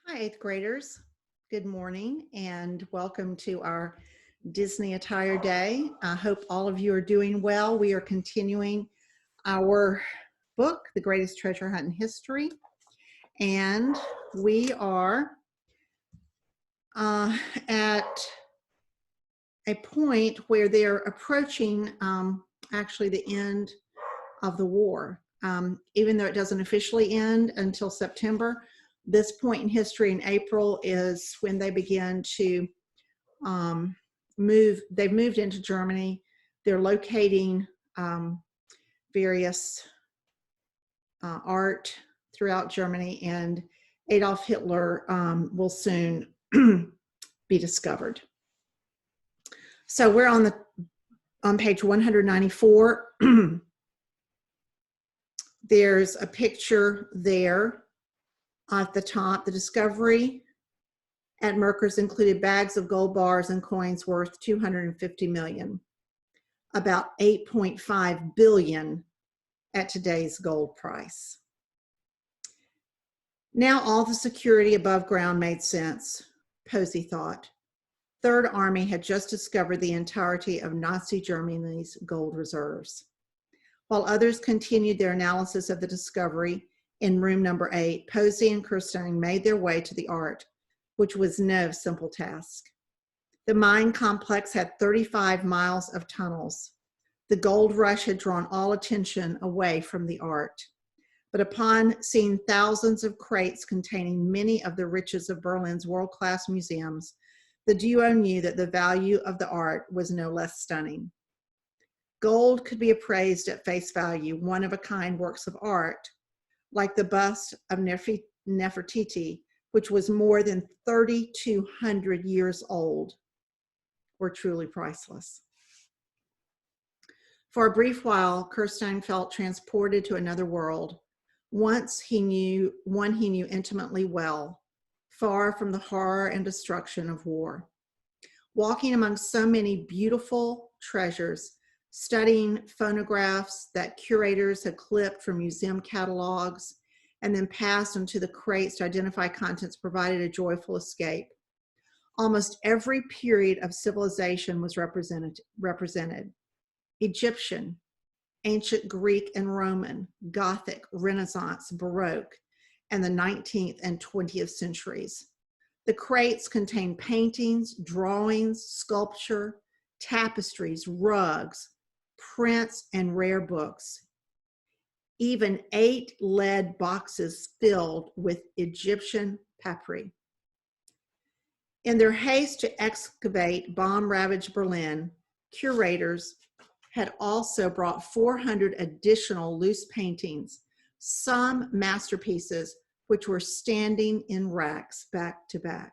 Hi, eighth graders. Good morning and welcome to our Disney Attire Day. I hope all of you are doing well. We are continuing our book, The Greatest Treasure Hunt in History, and we are at a point where they're approaching actually the end of the war. Even though it doesn't officially end until September, this point in history in April is when they begin to move. They've moved into Germany. They're locating various art throughout Germany, and Adolf Hitler will soon be discovered. So we're on page 194. There's a picture there at the top. The discovery at Merkers included bags of gold bars and coins worth $250 million, about $8.5 billion at today's gold price. Now all the security above ground made sense, Posey thought. Third Army had just discovered the entirety of Nazi Germany's gold reserves. While others continued their analysis of the discovery in room number 8, Posey and Kirstein made their way to the art, which was no simple task. The mine complex had 35 miles of tunnels. The gold rush had drawn all attention away from the art. But upon seeing thousands of crates containing many of the riches of Berlin's world-class museums, the duo knew that the value of the art was no less stunning. Gold could be appraised at face value, one-of-a-kind works of art, like the bust of Nefertiti, which was more than 3,200 years old, were truly priceless. For a brief while, Kirstein felt transported to another world, one he knew intimately well, far from the horror and destruction of war. Walking among so many beautiful treasures, studying phonographs that curators had clipped from museum catalogs and then passed into the crates to identify contents provided a joyful escape. Almost every period of civilization was represented. Egyptian, ancient Greek and Roman, Gothic, Renaissance, Baroque, and the 19th and 20th centuries. The crates contained paintings, drawings, sculpture, tapestries, rugs, prints, and rare books. Even 8 lead boxes filled with Egyptian papyri. In their haste to excavate bomb-ravaged Berlin, curators had also brought 400 additional loose paintings, some masterpieces, which were standing in racks back to back.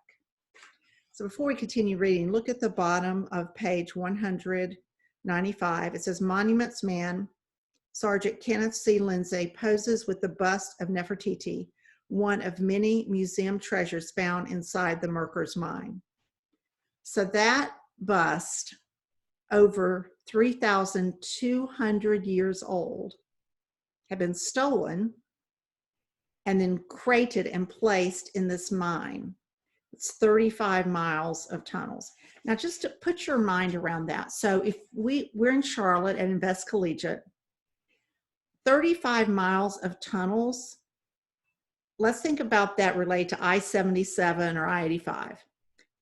So before we continue reading, look at the bottom of page 195. It says, Monuments Man, Sergeant Kenneth C. Lindsay, poses with the bust of Nefertiti, one of many museum treasures found inside the Merkers mine. So that bust, over 3,200 years old, had been stolen and then crated and placed in this mine. It's 35 miles of tunnels. Now, just to put your mind around that. So if we're in Charlotte at Invest Collegiate, 35 miles of tunnels, let's think about that related to I-77 or I-85.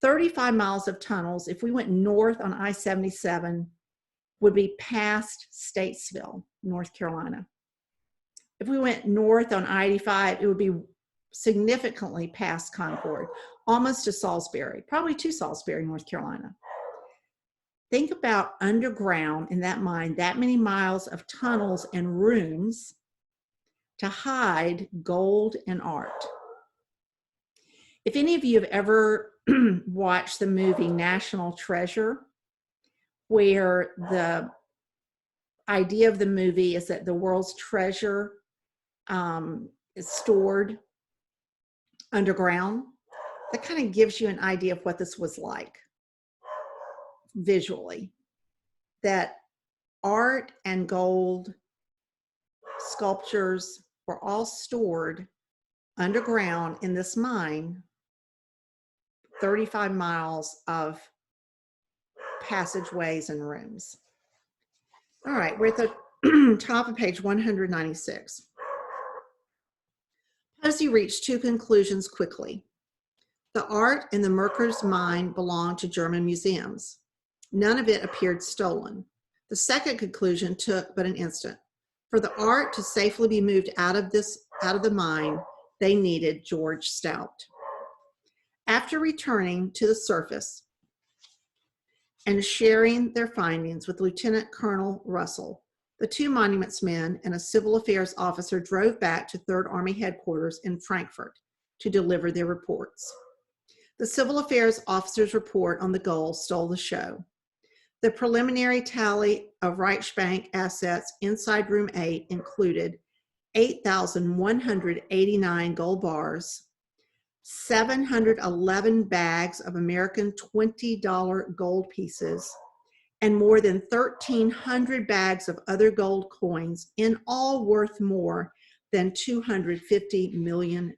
35 miles of tunnels, if we went north on I-77, would be past Statesville, North Carolina. If we went north on I-85, it would be significantly past Concord, almost to Salisbury, probably to Salisbury, North Carolina. Think about underground in that mine, that many miles of tunnels and rooms to hide gold and art. If any of you have ever watched the movie National Treasure, where the idea of the movie is that the world's treasure is stored underground, that kind of gives you an idea of what this was like visually. That art and gold sculptures were all stored underground in this mine 35 miles of passageways and rooms. All right, we're at the top of page 196. Posey reached two conclusions quickly. The art in the Merker's mind belonged to German museums. None of it appeared stolen. The second conclusion took but an instant. For the art to safely be moved out of the mine, they needed George Stout. After returning to the surface and sharing their findings with Lieutenant Colonel Russell, the two monuments men and a civil affairs officer drove back to 3rd Army headquarters in Frankfurt to deliver their reports. The civil affairs officer's report on the goal stole the show. The preliminary tally of Reichsbank assets inside room 8 included 8,189 gold bars, 711 bags of American $20 gold pieces, and more than 1,300 bags of other gold coins, in all worth more than $250 million.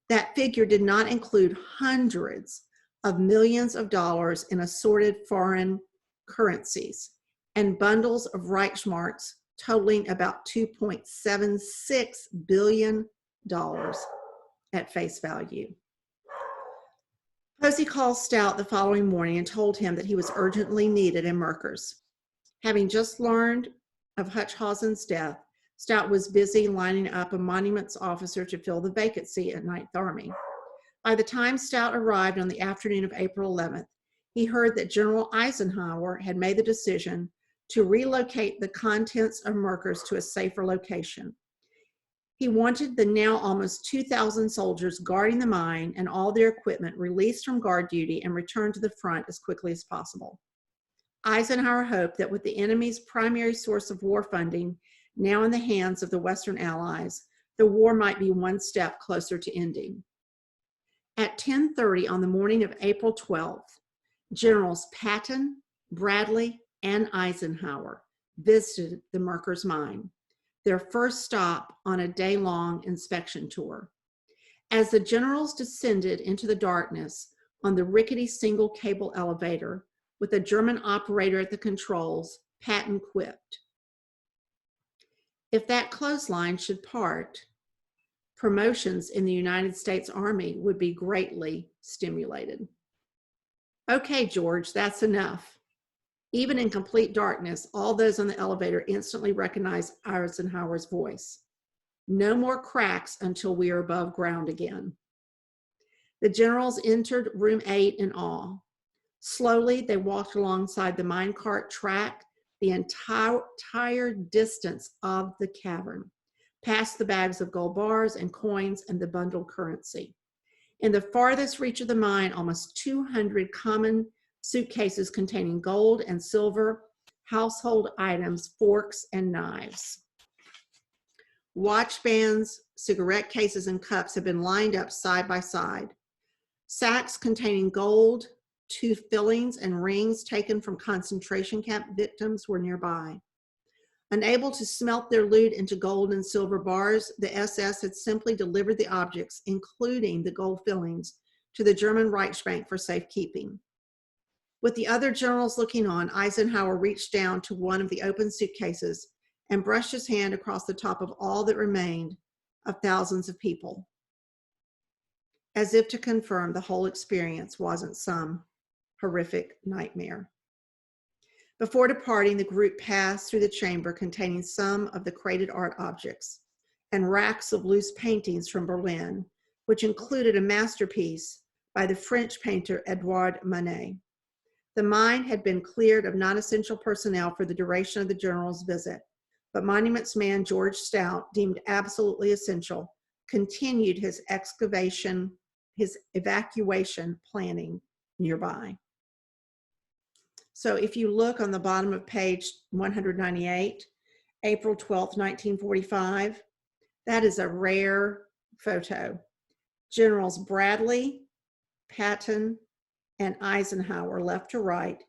That figure did not include hundreds of millions of dollars in assorted foreign currencies and bundles of Reichsmarks totaling about $2.76 billion at face value. Posey called Stout the following morning and told him that he was urgently needed in Merker's. Having just learned of Huchthausen's death, Stout was busy lining up a monuments officer to fill the vacancy at 9th Army. By the time Stout arrived on the afternoon of April 11th, he heard that General Eisenhower had made the decision to relocate the contents of Merker's to a safer location. He wanted the now almost 2,000 soldiers guarding the mine and all their equipment released from guard duty and returned to the front as quickly as possible. Eisenhower hoped that with the enemy's primary source of war funding now in the hands of the Western Allies, the war might be one step closer to ending. At 10:30 on the morning of April 12th, Generals Patton, Bradley, and Eisenhower visited the Merker's mine, their first stop on a day-long inspection tour. As the generals descended into the darkness on the rickety single cable elevator with a German operator at the controls, Patton quipped, "If that clothesline should part, promotions in the United States Army would be greatly stimulated." "Okay, George, that's enough." Even in complete darkness, all those on the elevator instantly recognized Eisenhower's voice. "No more cracks until we are above ground again." The generals entered room 8 in awe. Slowly, they walked alongside the minecart track the entire distance of the cavern, past the bags of gold bars and coins and the bundled currency. In the farthest reach of the mine, almost 200 common suitcases containing gold and silver, household items, forks, and knives. Watch bands, cigarette cases, and cups have been lined up side by side. Sacks containing gold, tooth fillings, and rings taken from concentration camp victims were nearby. Unable to smelt their loot into gold and silver bars, the SS had simply delivered the objects, including the gold fillings, to the German Reichsbank for safekeeping. With the other generals looking on, Eisenhower reached down to one of the open suitcases and brushed his hand across the top of all that remained of thousands of people, as if to confirm the whole experience wasn't some horrific nightmare. Before departing, the group passed through the chamber containing some of the crated art objects and racks of loose paintings from Berlin, which included a masterpiece by the French painter Edouard Manet. The mine had been cleared of non-essential personnel for the duration of the general's visit, but monuments man George Stout, deemed absolutely essential, continued his evacuation planning nearby. So if you look on the bottom of page 198, April 12th, 1945, that is a rare photo. Generals Bradley, Patton, and Eisenhower, left to right,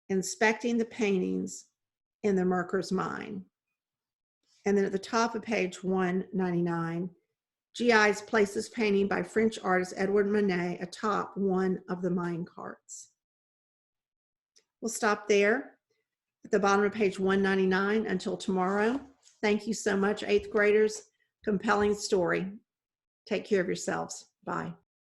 inspecting the paintings in the Merker's mine. And then at the top of page 199, GI's places painting by French artist Edward Manet atop one of the mine carts. We'll stop there at the bottom of page 199 until tomorrow. Thank you so much, 8th graders. Compelling story. Take care of yourselves. Bye.